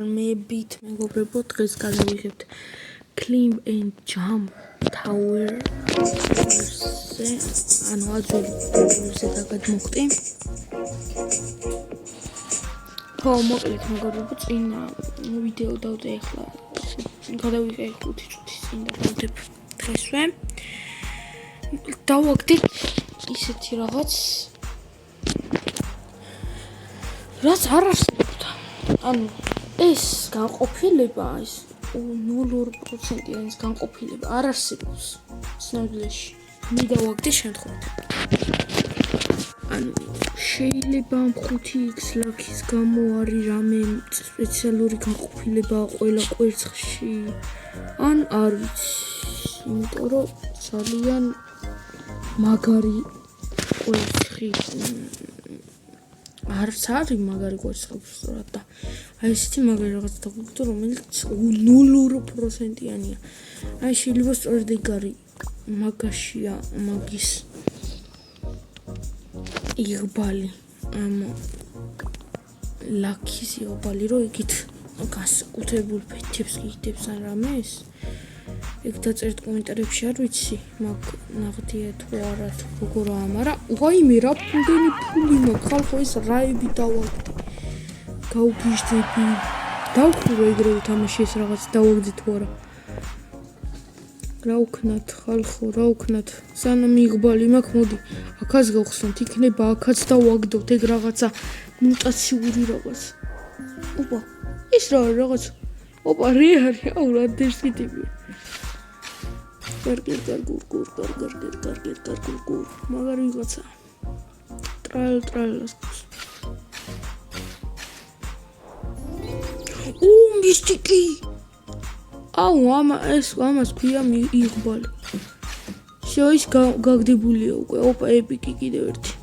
მებით მეგობრებო, დღეს გადავიღებთ Climb and Jump Tower-ზე, ანუ აძურზე დაგადმოხტი. ხო, მოკლედ მეგობრებო, წინა ვიდეო დავდე ახლა. გადავიღე 5 წუთის წინ და დავდებ დღესვე. დავაგდით ისეთი რაღაც რაც არ არსებობდა. ანუ ეს განყოფილება, ეს 0% განყოფილება არ არსებობს სინამდვილეში. მიდავაგდე შემთხვევით. ანუ შეიძლება 5x ლაქის გამო არის რამე სპეციალური განყოფილება ყველა კვერცხში. ან არ ვიცი, იმიტომ რომ ძალიან მაგარი კვერცხი არც არის მაგარი კვერცხი სწორად და აი ესეთი მაგარი რაღაც დაგვიგდო, რომელიც 0%-იანია. აი შეიძლება სწორედ ეგ არის მაგაშია მაგის იღბალი, ლაქის იღბალი, რომ იგით განსაკუთრებულ ფეთებს გიგდებს ან რამეს. ეგ დაწერთ კომენტარებში, არ ვიცი, მაგ ნაღდია თუ არა, თუ როგორაა, მაგრამ ვაიმე რა ფულდენი ფული მაქვს, ხალხო ეს რაები დავაგდე. გავგიჟდები. დავხურო ეგრევე თამაში ეს რაღაც დავაგდე თუ არა. რა ვქნათ ხალხო, რა ვქნათ? სანამ იღბალი მაქვს, მოდი, აქაც გავხსნათ, იქნება აქაც დავაგდოთ ეგ რაღაცა მუტაციური რაღაც. ოპა, ის რა არის რაღაც? ოპა, რე არის? აუ, რა დერსიტები. გარგერ მაგარი ვიღაცა ტრაილას მისტიკი აუ ამას ქვია იღბალი ის გაგდებულია უკვე ოპა ეპიკი კიდევ ერთი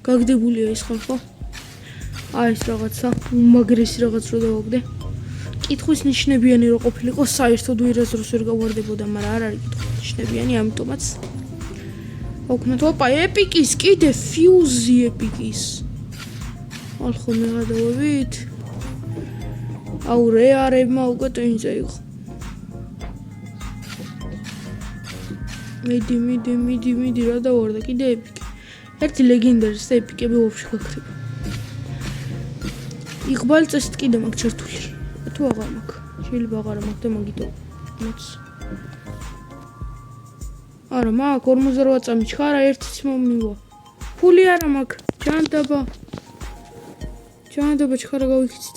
გაგდებულია ეს ხალხო აი ეს რაღაცა უმაგრესი რაღაც რო დავაგდე კითხვის ნიშნებიანი რო ყოფილიყო საერთოდ ვერას დროს ვერ გავარდებოდა, მაგრამ არ არის კითხვის ნიშნებიანი, ამიტომაც ვქნათ ოპა ეპიკის კიდე ფიუზი ეპიკის. ხალხო მე გადავებით. აუ რეარებმა უკვე ტვინზე იყო. მიდი რა დავარდა კიდე ეპიკი. ერთი ლეგენდარის და ეპიკები ვაფშე გაქრება. იღბალი წესით კიდე მაგ ჩართული. თუ აღარ მაქვს, შეიძლება აღარ მაქვს და მაგითო მოც. არა, მაქვს 48 წამი, ჩხარა ერთიც მომივა. ფული არა მაქვს, ჯანდაბა ჩხარა გავიქცით.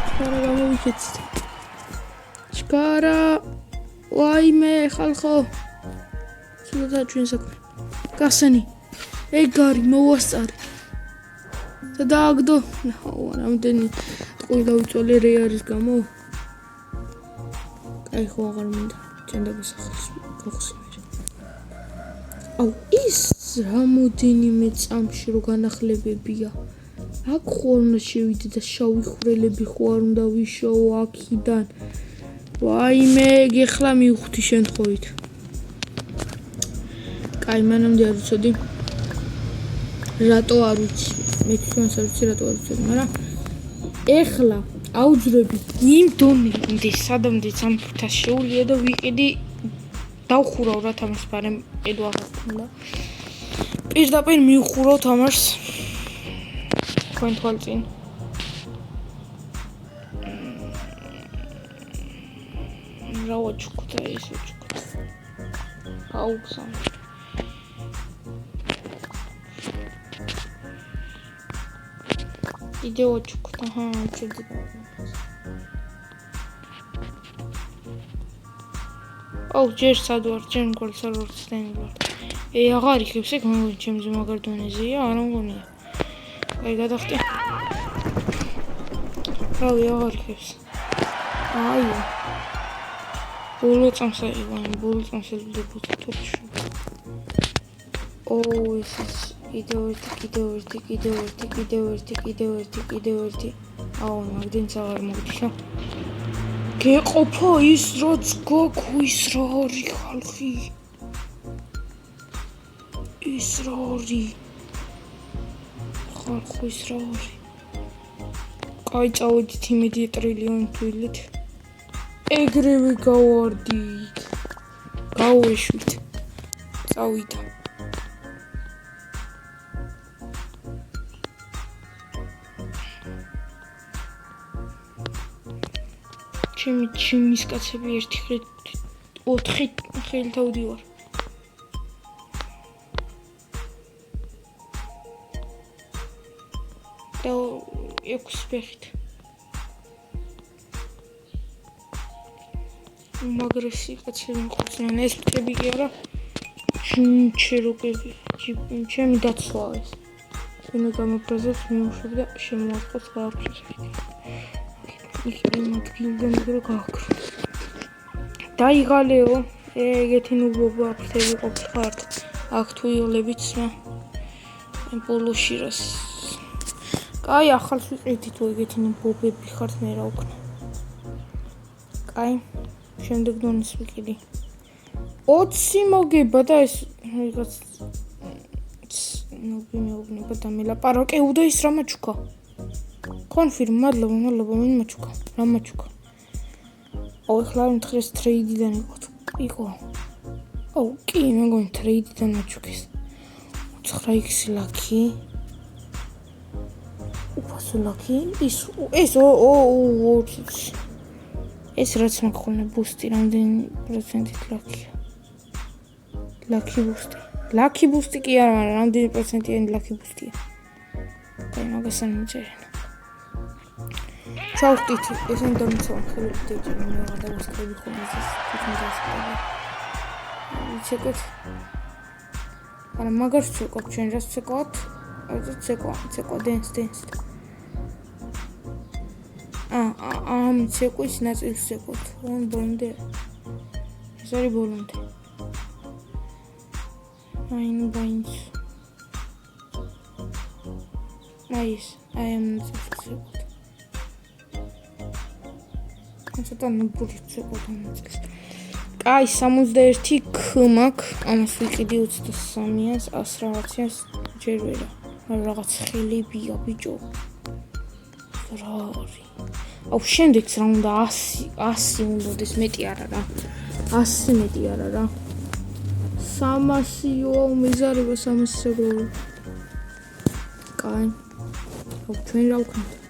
ჩხარა გამოვიქცით. ჩხარა ვაიმე ხალხო. და ჩვენ საქმე. გასენი. ეგ არის მოვასწარი. და დააგდო. აუ, რამდენი ტყუი დავიწვალე რე არის გამო. კაი ხო აღარ მინდა. ჯანდაბას ახალს გავხსნე. აუ, ის რამოდენიმე წამში რო განახლებებია. აქ ხოლმე შევიდე და შავი ხვრელები ხო არ უნდა ვიშოვო აქიდან. ვაიმე, ეხლა მივხვდი შემთხვევით. კაი, მანამდე არ ვიცოდი. რატო არ ვიცი? მე თვითონაც არ ვიცი რატო არ ვიცოდი, მაგრამ ეხლა აუძვრები იმ დონემდე, სადამდეც ამ ფუთას შეუვლია და ვიყიდი დავხურავ რა თამაშს, მაგრამ ედო აღარ ქონდა. პირდაპირ მივხურავ თამაშს. თქვენ თვალწინ. რა ვაჩუქდა ეს ვაჩუქდა. აუ, სამ. идеочку, ага, что-то. აუ, ჯერ სად ვარ, ჯერ მგონი სერვერ სტენდი ვარ. აღარ იქებს ეგ მოგონი ჩემზე მაგარ დონეზეა, არ მგონია. აი გადახტე. რავი, აღარ იქებს. აი. ბოლო წამს ელვდებოდა თორში. ოუ, ეს კიდევ ერთი. აუ, მაგდენც აღარ მოგდიშა. გეყოფა ის რაც გაქვს, ის რა არის ხალხი. ის რა ორი ხალხო ის რა ორი კაი წავედით იმედი ტრილიონი თვილით ეგრევე გავარდით გავეშვით წავიდა ჩემის კაცები ერთი ხრით 4 ხელით ავდივარ და 6 ფეხით მაგრესი კაცები მყავდნენ ეს ფეხები კი არა ჩეროკები ჩემი დაცვა ეს ვინმე გამოფრაზებს მიუშვებდა შემოაწყოს გააფრთხილებს იმ ადგილიდან რო გააქრო დაიღალეო ეგეთი ნუბობა ფთები ყოფილიყართ აქ თუ იოლებიც რა ბოლოში რას კაი ახალს ვიყიდი თუ ეგეთი ნუბობები ხართ მე რა უკნა კაი შემდეგ დონის ვიყიდი 20 მოგება და ეს რაღაც ნუბი და მელაპარაკეუდა ის რა მაჩუკა კონფირმ მადლობა მინ მაჩუკა რა მაჩუკა აუ ახლა მთხრეს ტრეიდიდან იყო აუ კი მეგონი ტრეიდიდან მაჩუკის 9x ლაკი უპასო ლაკი ეს რაც მაქონე ბუსტი რამდენი პროცენტით ლაკი ბუსტი კი არა მაგრამ რამდენი პროცენტიანი ლაკი ბუსტია კაი მაგას არ მიწერენ ჩავხტით ესენ დამცავ ხელით დეჯერე მე რა დავასწრები ხოლმე ეს თვითონ დასწრები ვიცეკეთ არა მაგას ვცეკვავ ჩვენ რას ვცეკვავთ ცეკვა დენს ამ ცეკვის ნაწილს ვცეკვავთ ვან ბოლომდე ეს არის ბოლომდე აინს აი ამ ცეკვავთ ცოტა ნუბური ცეკვავთ ამ ნაწილს კაი 61 ქ მაქვს ამას ვიყიდი 23-ას 100 რაღაცას ჯერ ვერა რაღაც ხელებია ბიჭო რა არის აუ შემდეგს რა უნდა 100 უნდადეს მეტი არა რა 100 მეტი არა რა 300-ო მეზარება 300-ზე კაი აუ ჩვენ რა ვქნათ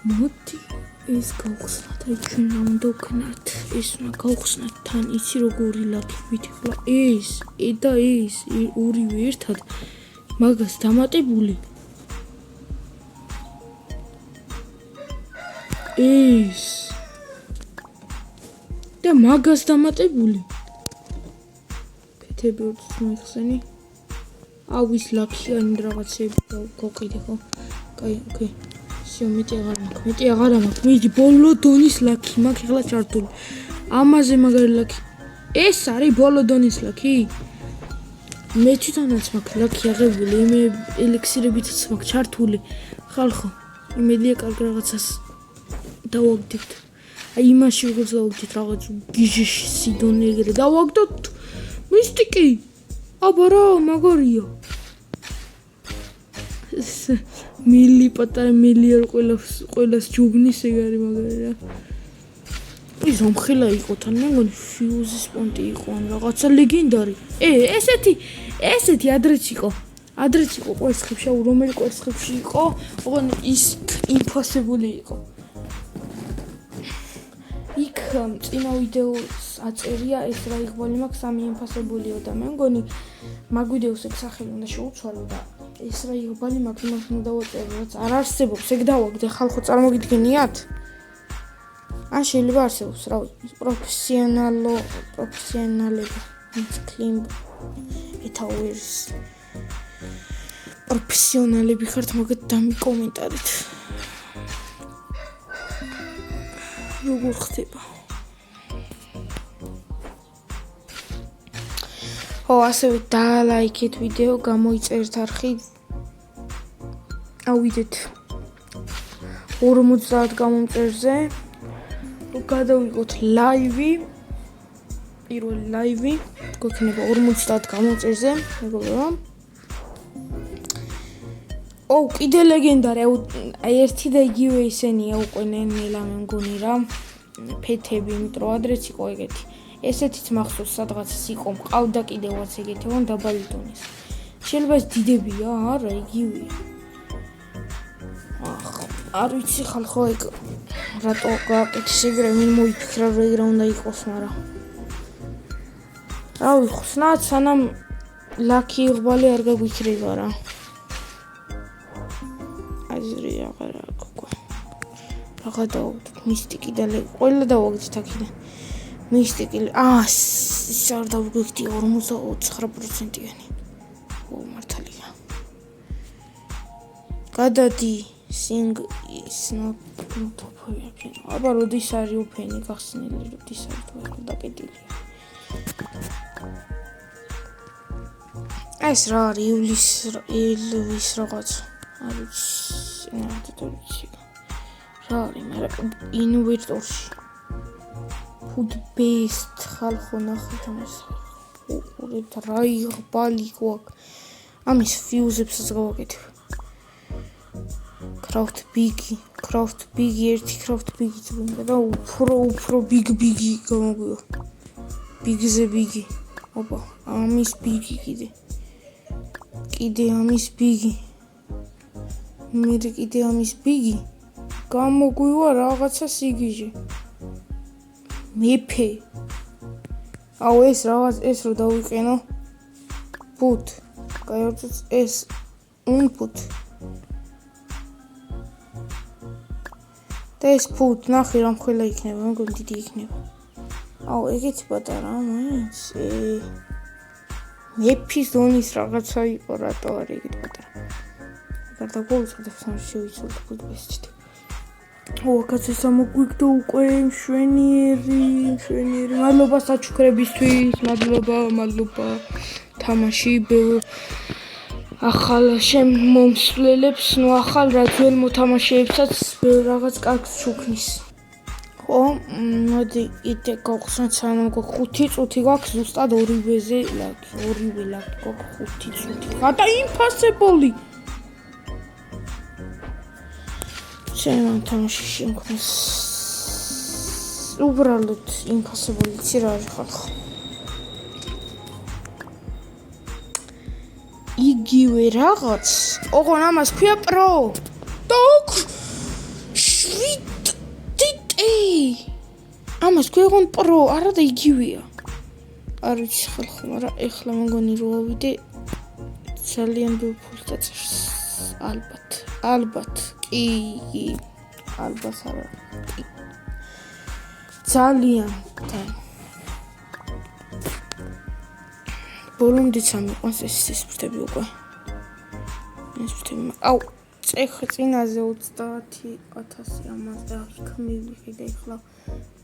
მოდი ეს გავხსნათ აი ჩვენ რა უნდა ვქნათ ეს უნდა გავხსნათ თან იცი როგორი ლაკი ვითიხლა ეს და ეს ორივე ერთად მაგას დამატებული ეს და მაგას დამატებული ფეთები უც მოიხსენი აუ ის ლაკიანი რაღაცები გავყიდე ხო კაი ოკეი მეტი აღარ მაქვს მიდი ბოლო დონის ლაკი მაქვს ახლა ჩართული ამაზე მაგარი ლაკი ეს არის ბოლო დონის ლაკი მე თვითონაც მაქვს ლაკი აღებული მე ელექსირებითაც მაქვს ჩართული ხალხო იმედია კარგ რაღაცას დავაგდით აი იმაში როგორც დავაგდით რაღაც გიჟეში სიდონე ეგრე დავაგდოთ მისტიკი აბა რა მაგარია მილი პატარა მილიარ ყველას ჯუბნის ეგ არის მაგარი რა ის მომხელა იყო თან მე მგონი ფიუზის პონტი იყო ან რაღაცა ლეგენდარი ესეთი ადრეც იყო კვერცხებში რომელი კვერცხებში იყო ოღონ ის იმფასებული იყო იქ წინა ვიდეოს აწერია ეს რა იღბალი მაქვს სამი იმფასებულიო და მე მგონი მაგ ვიდეოს ეგ სახელი უნდა შევუცვალო და ეს რა იღბალი მაქვს იმას უნდა დავაწერო რაც არ არსებობს ეგ დავაგდე ხალხო წარმოგიდგენიათ ან შეიძლება არსებობს რა პროფესიონალები კლიმ ეთაუერს პროფესიონალები ხართ მაგათ დამიკომენტარით როგორ ხდება ხო ასევე დალაიქეთ ვიდეო გამოიწერთ არხი ავიდეთ 50 გამომწერზე გადავიღოთ ლაივი პირველი ლაივი გვექნება 50 გამოწერზე, მეგობრებო. კიდე ლეგენდარი, აი ერთი და იგივე ისენია უკვე ნელა მე მგონი რა. ფეთები, იმიტომ რომ ადრეც იყო ეგეთი. ესეთიც მახსოვს სადღაც იყო, მყავდა კიდევაც ეგეთი, ვონ დაბალი დონის. შეიძლება ეს დიდებია, არა, იგივეა. არ ვიცი ხალხო ეგ რატო გააკეთეს ეგრე, ვინ მოიფიქრა რომ ეგრე უნდა იყოს, მაგრამ რავი, ხსნათ სანამ ლაკი იღბალი არ გაგვიქრება რა. აზრი აღარა გქვა. რაღა დავუდგეთ მისტიკი და ყველა დავაგდეთ აქედან. მისტიკი, ის არ დავგვიქდი 49%-იანი. მართალია. გადადი sing is not open. აბა როდის არის open-ი გახსნილი, როდის არის თუ ახლა დაკეტილია. ეს რა არის იულის რაღაც არის ინვერტორში. რა არის მაგრამ ინვერტორში. Food based ხალხო ნახეთ ამას. უყურებთ რა იღბალი გვაქვს. ამის ფიუზებსაც გავაკეთებ. Craft big-ი, ერთი craft big-იც გვინდა და უფრო big-ი გამოგვივა. Big-ზე big-ი. ოპა, ამის big-ი კიდე ამის big-ი. მე კიდე ამის big-ი. გამოგვივა რაღაცა სიგიჟე. მეფე. ეს რაღაც ეს რო დავიყენო. put. გაიერთოთ ეს input. და ეს put ნახე რა მხელა იქნება, მეგონი დიდი იქნება. ეგეც პატარა მაინც. მეფის დონის რაღაცა იყო, რატო არის ეგეთ პატარა. გარდა გულწრფელს შევიცვალ ფუტბესტით. კაცის ამოგვიგდო უკვე მშვენიერი. მადლობა საჩუქრებისთვის, მადლობა. თამაში ახალ შემომსვლელებს, ახალ რა ძველ მოთამაშეებსაც რაღაც კარგს ჩუქნის. მოდი იდე გავხსნათ სანამ გვაქვს 5 წუთი გვაქვს ზუსტად ორივეზე ლაკი. ორივე ლაკი გვაქვს 5 წუთი. ხატა იმპასებოლი. ჩემ თამაში შემქმნეს. უბრალოდ იმპასებოლი ცი რა არის ხალხო. იგივე რაღაც. ოღონ ამას ქვია პრო. დოკ. ამას ქვია პრო, არა და იგივეა. არ ვიცი ხალხო, მაგრამ ეხლა მგონი რო ავიდე ძალიან ბევრ ფულს დაწერს. ალბათ. კი. ალბათ არა. ძალიან. ბოლომდეც ამიყვანს ეს ფრთები უკვე. ეს ფრთები. წინაზე 30,000 ამაზე აქ მივიღე ეხლა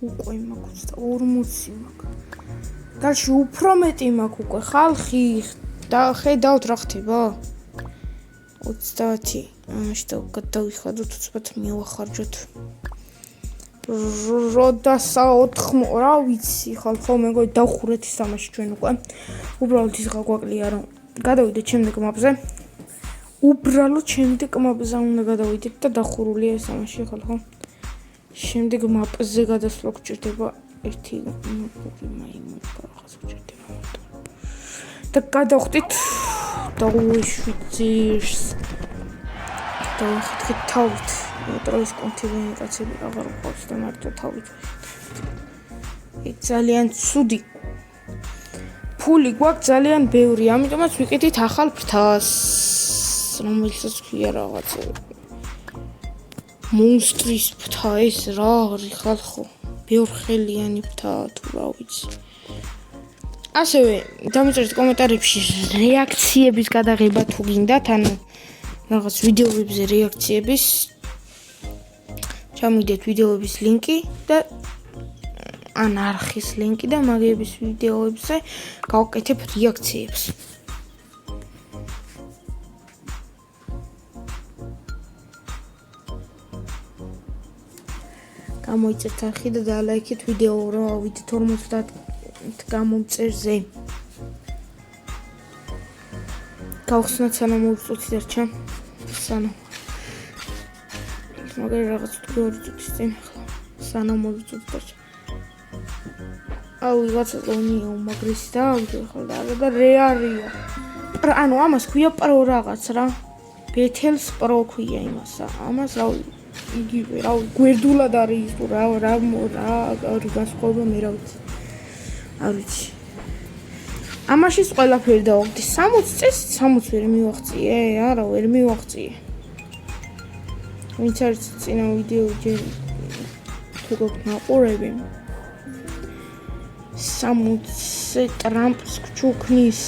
უკვე მაქვს 40 მაქვს. დაში უფრო მეტი მაქვს უკვე ხალხი და ხედავთ რა ხდება. 30 ამაში დავიხადოთ 20 მივახარჯოთ. როდასა 4 რა ვიცი ხალხო მეგონი დავხურეთ ის ამაში ჩვენ უკვე. უბრალოდ ის გაგვაკლია რომ გადავიდეთ შემდეგ მაპზე. უბრალოდ შემდეგ მაპზე უნდა გადავიდეთ და დახურულია ეს ამაში ხალხო. შემდეგ მაპზე გადასვლა გჭირდება ერთი გჭირდება. და გადავხდით დავუშვიძირს. დავხეთქით თავით. მეტროს კონტინენტი კაცები აღარ ყავს და მარტო თავით. ძალიან ცუდი. ფული გვაქვს ძალიან ბევრი, ამიტომაც ვიკეთით ახალ ფრთას. რომელსაც ქვია რაღაცა მონსტრის ფრთა ეს რა არის ხალხო ბევრხელიანი ფრთა თუ რა ვიცი ასევე დამიწერეთ კომენტარებში რეაქციების გადაღება თუ გინდათ ანუ რაღაც ვიდეოებზე რეაქციების ჩამიგდეთ ვიდეოების ლინკი და ან არხის ლინკი და მაგების ვიდეოებზე გავკეთებ რეაქციებს გამოიწეთ არხი და დალაიქეთ ვიდეო რომ ავიდეთ 50 გამომწერზე. გავხსნათ სანამ მოვწუთ დარჩა. სანამ. მაგარი რაღაც თქვი 2 წუთის წინ ახლა. სანამ მოვწუთ დარჩა. აუ ვიღაცა ლონია უმაგრესი დავიდე ახლა და რეალია. ანუ ამას ქვია პრო რაღაც რა. ბეთელს პრო ქვია იმასა. ამას რავი იგივე რავი გვერდულად არის თუ რა განსხვავება მე რა ვიცი. არ ვიცი. ამაშიც ყველაფერი დავაგდი 60 წეს 60 ვერ მივაღწიე? არა ვერ მივაღწიე. ვინც არის წინა ვიდეო ჯერ თუ გაქვთ მაყურები 60 ტრამპს გჩუქნის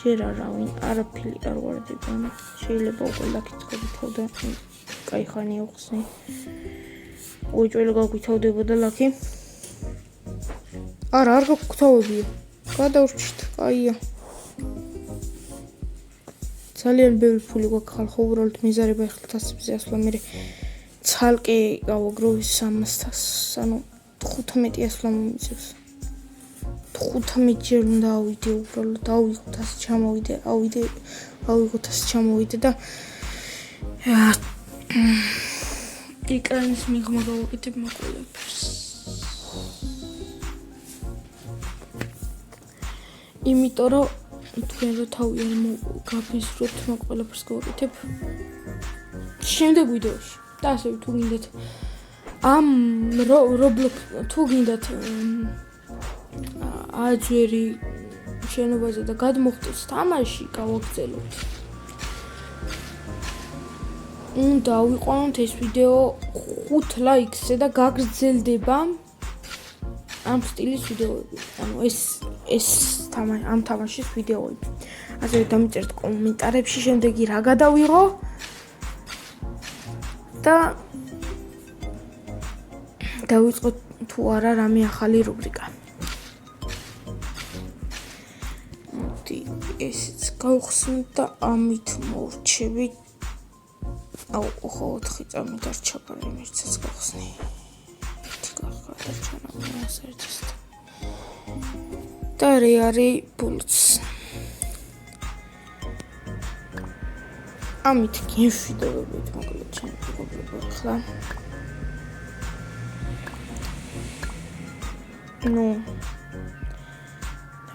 ჯერ არავინ არაფერი არ ვარდება შეიძლება უკვე ლაკიწყები თავდა კაი ხანი უხსნი უჭველი გაგვითავდებოდა ლაკი არა არ გაგვითავებია გადავრჩით კაია ძალიან ბევრი ფული გვაქვს ხალხო უბრალოდ მიზარება ეხლა თასებზე ასვლა მე ცალკე გავაგროვი 300-ს ანუ 15 ასვლა მომიწევს 15 ჯერ უნდა ავიდე უბრალოდ ავიღოთ ასე ჩამოვიდე და ეკრანის მიღმა გავაკეთებ მაყურებელს იმიტომ რომ თქვენ რო თავი არ გაფიზროთ მაყურებელს გავაკეთებ შემდეგ ვიდეოში და ასე თუ გინდათ ამ Roblox თუ გინდათ აჯვერი შენობაზე და გადმოხტოს თამაში გავაგრძელოთ. უნდა ვიყვანოთ ეს ვიდეო 5 ლაიქზე და გაგრძელდება ამ სტილის ვიდეოები. ანუ ეს ამ თამაშის ვიდეოები. ასევე დამიწერთ კომენტარებში შემდეგი რა გადავიღო და დავიწყოთ თუ არა რამე ახალი რუბრიკა. ესეც გავხსნით და ამით მოვრჩებით. აუ ხო 4 წამი დარჩა პრემიერსაც გავხსნი. და რეარი ბულც. ამით გემშვიდობებით მოკლედ ჩემი ახლა. ნუ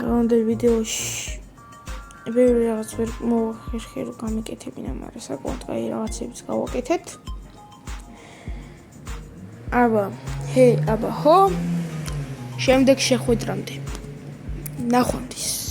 რამდენი ვიდეოში ბევრი რაღაც ვერ მოვახერხე რომ გამეკეთებინა, მაგრამ საკმაოდ კაი რაღაცებიც გავაკეთეთ. აბა ჰე, აბა ჰო. შემდეგ შეხვედრამდე. ნახვამდის.